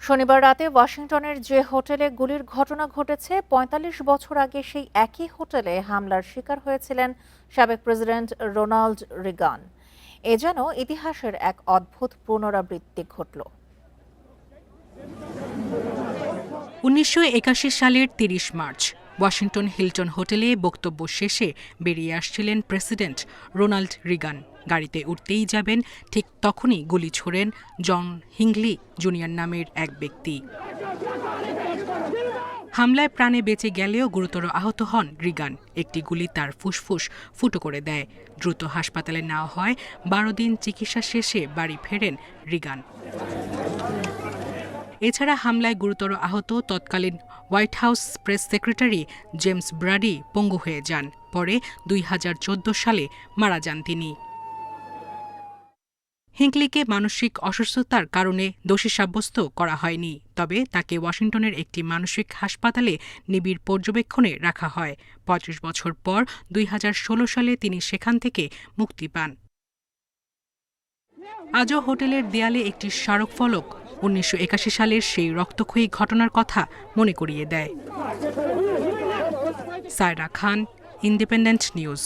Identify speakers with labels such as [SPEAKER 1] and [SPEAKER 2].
[SPEAKER 1] শনিবার রাতে ওয়াশিংটনের যে হোটেলে গুলির ঘটনা ঘটেছে ৪৫ বছর আগে সেই একই হোটেলে হামলার শিকার হয়েছিলেন সাবেক প্রেসিডেন্ট রোনাল্ড রিগান। এ যেন ইতিহাসের এক অদ্ভুত পুনরাবৃত্তি ঘটল।
[SPEAKER 2] ১৯৮১ সালের ৩০ মার্চ ওয়াশিংটন হিলটন হোটেলে বক্তব্য শেষে বেরিয়ে আসছিলেন প্রেসিডেন্ট রোনাল্ড রিগান। গাড়িতে উঠতেই যাবেন, ঠিক তখনই গুলি ছোড়েন জন হিংলি জুনিয়র নামের এক ব্যক্তি। হামলায় প্রাণে বেঁচে গেলেও গুরুতর আহত হন রিগান। একটি গুলি তার ফুসফুস ফুটো করে দেয়। দ্রুত হাসপাতালে নেওয়া হয়। ১২ দিন চিকিৎসা শেষে বাড়ি ফেরেন রিগান। এছাড়া হামলায় গুরুতর আহত তৎকালীন White House press secretary James Brady পঙ্গু হয়ে যান। পরে ২০১৪ সালে মারা যান তিনি। হিংক্লিকে মানসিক অসুস্থতার কারণে দোষী সাব্যস্ত করা হয়নি, তবে তাকে ওয়াশিংটনের একটি মানসিক হাসপাতালে নিবিড় পর্যবেক্ষণে রাখা হয়। ৩৫ বছর পর ২০১৬ সালে তিনি সেখান থেকে মুক্তি পান। আজও হোটেলের দেয়ালে একটি স্মারকফলক ১৯৮১ সালের সেই রক্তক্ষয়ী ঘটনার কথা মনে করিয়ে দেয়। সায়রা খান, ইন্ডিপেন্ডেন্ট নিউজ।